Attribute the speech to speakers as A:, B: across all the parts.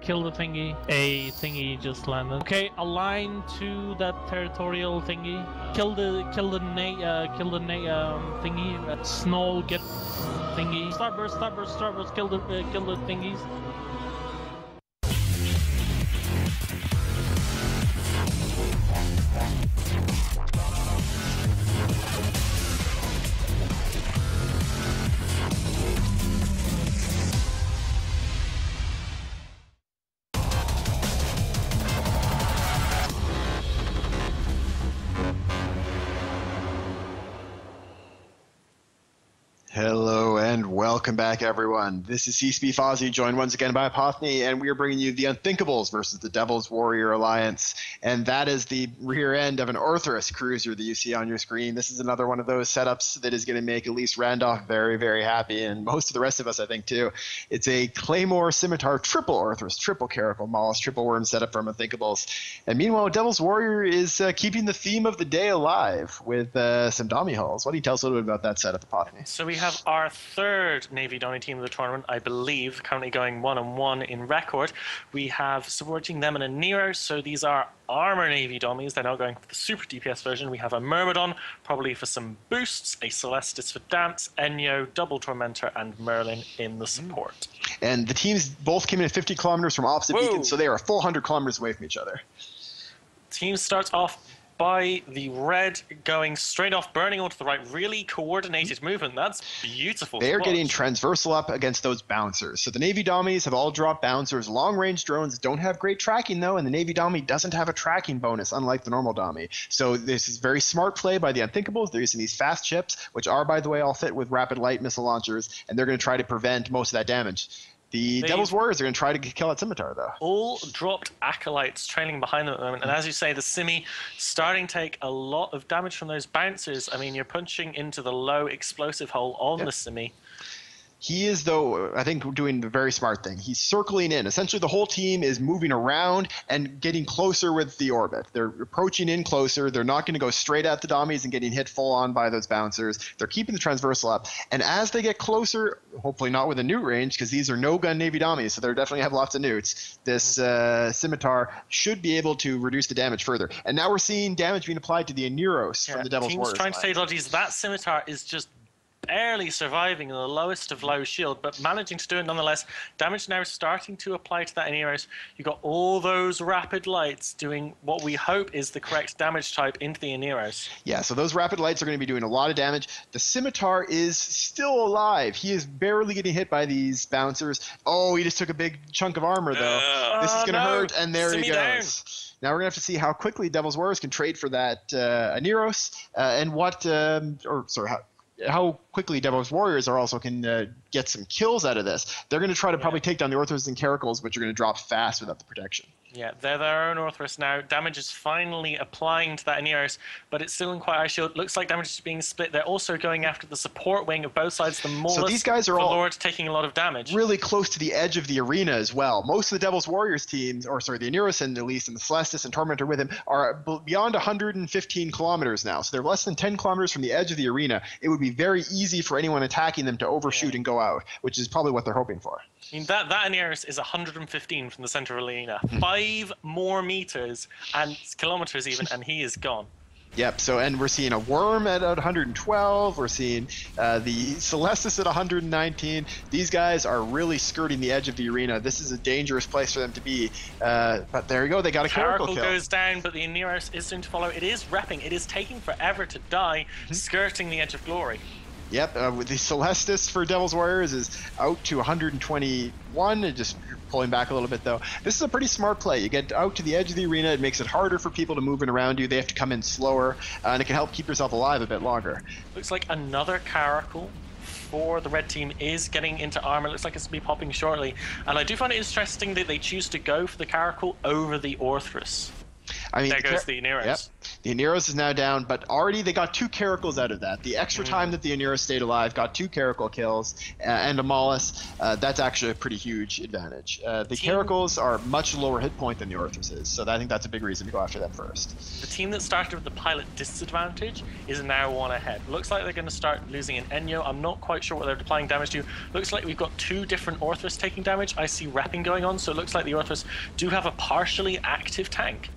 A: Kill the thingy. A thingy just landed. Okay, align to that territorial thingy. Kill the thingy. Snow get thingy. Starburst. Kill the thingies.
B: Hello and welcome back, everyone. This is CSP Fozzie, joined once again by Apothony, and we are bringing you the Unthinkables versus the Devil's Warrior Alliance. And that is the rear end of an Orthrus cruiser that you see on your screen. This is another one of those setups that is going to make at least Randolph very, very happy, and most of the rest of us, I think, too. It's a Claymore Scimitar triple Orthrus, triple Caracal Mollusk, triple Worm setup from Unthinkables. And meanwhile, Devil's Warrior is keeping the theme of the day alive with some Dommy hulls. Why don't you tell us a little bit about that setup, Apothony?
C: So we have our third Navy Donny team of the tournament, I believe, currently going 1-1 in record. We have supporting them in a Nero, so these are armor Navy Dommies. They're not going for the super DPS version. We have a Myrmidon, probably for some boosts, a Celestis for dance, Enyo, double Tormentor, and Merlin in the support.
B: And the teams both came in at 50 kilometers from opposite beacons, so they are 400 kilometers away from each other.
C: Team starts off by the red going straight off, burning onto the right. Really coordinated movement. That's beautiful.
B: They are getting transversal up against those bouncers. So the Navy Dommies have all dropped bouncers. Long-range drones don't have great tracking, though, and the Navy Dommy doesn't have a tracking bonus, unlike the normal Dommy. So this is very smart play by the Unthinkables. They're using these fast chips, which are, by the way, all fit with rapid light missile launchers, and they're going to try to prevent most of that damage. The Devil's Warriors are going to try to kill that Scimitar, though.
C: All dropped Acolytes trailing behind them at the moment. And as you say, the Simi starting to take a lot of damage from those bouncers. I mean, you're punching into the low explosive hole on the Simi.
B: He is, though, I think, doing the very smart thing. He's circling in. Essentially, the whole team is moving around and getting closer with the orbit. They're approaching in closer. They're not going to go straight at the Dommies and getting hit full on by those bouncers. They're keeping the transversal up. And as they get closer, hopefully not with a newt range, because these are no-gun Navy Dommies, so they definitely have lots of newts, this Scimitar should be able to reduce the damage further. And now we're seeing damage being applied to the Aneros from the Devil's Warriors.
C: Teams trying to take dodges. That Scimitar is just barely surviving in the lowest of low shield, but managing to do it nonetheless. Damage now starting to apply to that Aneros. You've got all those rapid lights doing what we hope is the correct damage type into the Aneros.
B: Yeah, so those rapid lights are going to be doing a lot of damage. The Scimitar is still alive. He is barely getting hit by these bouncers. Oh, he just took a big chunk of armor, though. This is going to hurt, and there he goes. Down. Now we're going to have to see how quickly Devil's Warriors can trade for that Aneros, and what, how quickly Devil's Warriors are also can get some kills out of this. They're going to try to probably take down the Orthrus and Caracals, which are going to drop fast without the protection.
C: Yeah, they're their own Orthrus now. Damage is finally applying to that Aneros, but it's still in quite high shield. Looks like damage is being split. They're also going after the support wing of both sides. The Maulus,
B: so these guys are all
C: Lord taking a lot of damage.
B: Really close to the edge of the arena as well. Most of the Devil's Warriors teams, or sorry, the Aneros and at least, and the Celestis and Tormentor with him, are beyond 115 kilometers now. So they're less than 10 kilometers from the edge of the arena. It would be very easy for anyone attacking them to overshoot and go out, which is probably what they're hoping for.
C: I mean, that Aneros is 115 from the center of the arena. 5 more meters and kilometers even, and he is gone.
B: Yep, so, and we're seeing a Worm at 112. We're seeing the Celestis at 119. These guys are really skirting the edge of the arena. This is a dangerous place for them to be. But there you go, they got a Caracal kill.
C: Goes down, but the Aneros is soon to follow. It is repping. It is taking forever to die, skirting the edge of glory.
B: Yep, with the Celestis for Devil's Warriors is out to 121, and just pulling back a little bit though. This is a pretty smart play. You get out to the edge of the arena, it makes it harder for people to move in around you. They have to come in slower, and it can help keep yourself alive a bit longer.
C: Looks like another Caracal for the red team is getting into armor. Looks like it's going to be popping shortly. And I do find it interesting that they choose to go for the Caracal over the Orthrus.
B: I mean,
C: there goes the Aneros.
B: Yep. The Aneros is now down, but already they got 2 Caracals out of that. The extra time that the Aneros stayed alive got 2 Caracal kills and a Mollis. That's actually a pretty huge advantage. The Caracals are much lower hit point than the Orthruses, so I think that's a big reason to go after them first.
C: The team that started with the pilot disadvantage is now 1 ahead. Looks like they're going to start losing an Enyo. I'm not quite sure what they're applying damage to. Looks like we've got 2 different Orthrus taking damage. I see repping going on, so it looks like the Orthrus do have a partially active tank.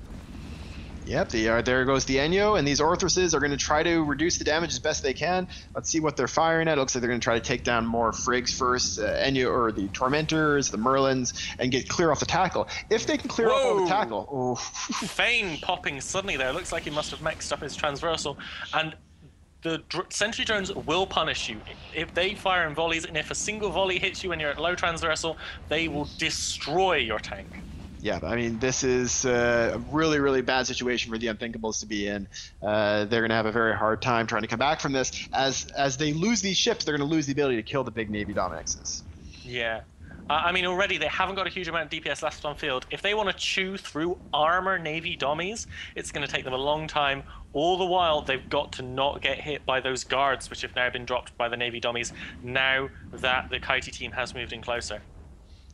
B: Yep, there goes the Enyo, and these Orthruses are going to try to reduce the damage as best they can. Let's see what they're firing at. It looks like they're going to try to take down more Frigs first, Enyo, or the Tormentors, the Merlins, and get clear off the tackle. If they can clear off all the tackle... Oh.
C: Fane popping suddenly there. Looks like he must have mixed up his transversal, and the sentry drones will punish you. If they fire in volleys, and if a single volley hits you when you're at low transversal, they will destroy your tank.
B: Yeah, I mean, this is a really, really bad situation for the Unthinkables to be in. They're going to have a very hard time trying to come back from this. As they lose these ships, they're going to lose the ability to kill the big Navy Dominixes.
C: Yeah. I mean, already they haven't got a huge amount of DPS left on field. If they want to chew through armor Navy Dommies, it's going to take them a long time. All the while, they've got to not get hit by those guards, which have now been dropped by the Navy Dommies, now that the Kaiti team has moved in closer.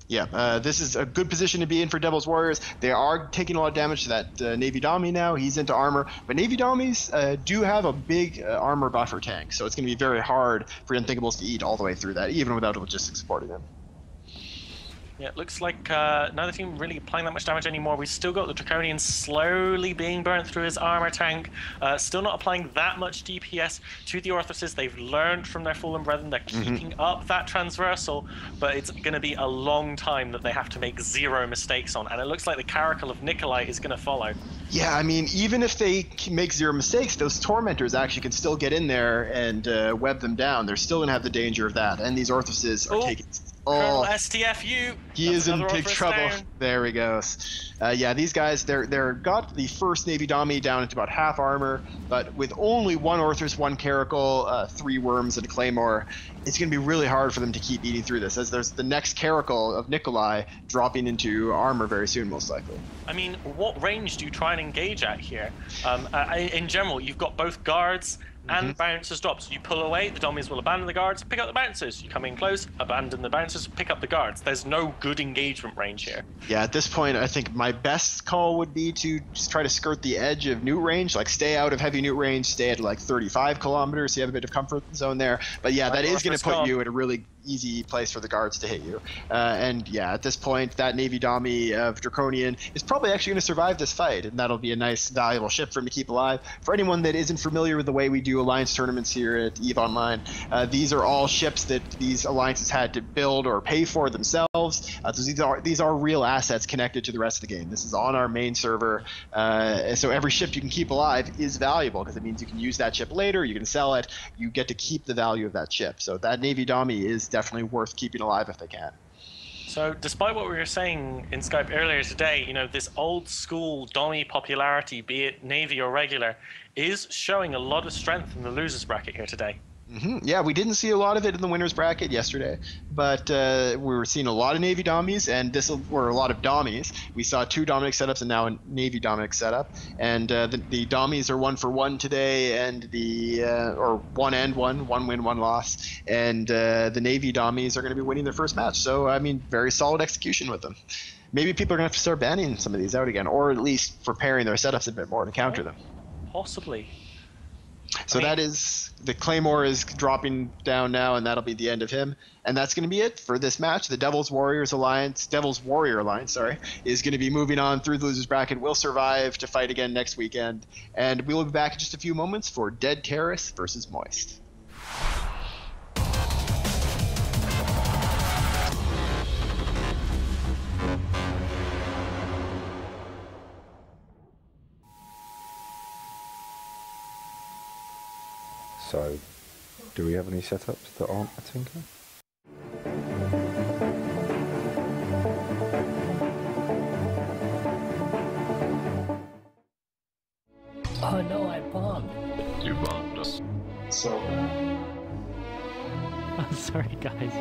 B: Yeah, this is a good position to be in for Devil's Warriors. They are taking a lot of damage to that Navy Dommy now. He's into armor. But Navy Dommies do have a big armor buffer tank, so it's going to be very hard for Unthinkables to eat all the way through that, even without logistics supporting them.
C: Yeah, it looks like neither team really applying that much damage anymore. We've still got the Draconian slowly being burnt through his armor tank. Still not applying that much DPS to the Orthruses. They've learned from their fallen brethren. They're keeping up that transversal, but it's going to be a long time that they have to make 0 mistakes on. And it looks like the Caracal of Nikolai is going to follow.
B: Yeah, I mean, even if they make 0 mistakes, those Tormentors actually can still get in there and web them down. They're still going to have the danger of that. And these Orthruses are taking...
C: Colonel STFU.
B: He is in big trouble.
C: Down.
B: There he goes. Yeah, these guys, they're got the first Navy Dommy down into about half armor, but with only 1 Orthrus, 1 Caracal, 3 Worms, and a Claymore, it's going to be really hard for them to keep eating through this, as there's the next Caracal of Nikolai dropping into armor very soon, most likely.
C: I mean, what range do you try and engage at here? In general, you've got both guards and bouncers drop. So you pull away, the Dommies will abandon the guards, pick up the bouncers. You come in close, abandon the bouncers, pick up the guards. There's no good engagement range here. Yeah,
B: at this point, I think my best call would be to just try to skirt the edge of Newt range, like stay out of heavy Newt range, stay at like 35 kilometers, so you have a bit of comfort zone there. But yeah, that is going to put you at a really easy place for the guards to hit you. And yeah, at this point, that Navy Dommy of Draconian is probably actually going to survive this fight, and that'll be a nice, valuable ship for him to keep alive. For anyone that isn't familiar with the way we do Alliance tournaments here at EVE Online, these are all ships that these alliances had to build or pay for themselves. So these are real assets connected to the rest of the game. This is on our main server, so every ship you can keep alive is valuable, because it means you can use that ship later, you can sell it, you get to keep the value of that ship. So that Navy Dommy is definitely worth keeping alive if they can.
C: So despite what we were saying in Skype earlier today, you know, this old school Dommy popularity, be it Navy or regular, is showing a lot of strength in the losers bracket here today.
B: Yeah, we didn't see a lot of it in the winners bracket yesterday, but we were seeing a lot of Navy Dommies, and were a lot of Dommies. We saw 2 Dominic setups and now a Navy Dominic setup, and the Dommies are 1 for 1 today, and or 1 and 1 win, 1 loss, and the Navy Dommies are going to be winning their first match. So I mean, very solid execution with them. Maybe people are going to have to start banning some of these out again, or at least preparing their setups a bit more to counter them.
C: Possibly.
B: So that is, the Claymore is dropping down now, and that'll be the end of him. And that's going to be it for this match. The Devil's Warrior Alliance, is going to be moving on through the losers bracket. We'll survive to fight again next weekend. And we will be back in just a few moments for Dead Terrorists versus Moist.
D: So, do we have any setups that aren't a tinker?
E: Oh no, I bombed.
F: You bombed us.
E: So.
A: I'm sorry, guys.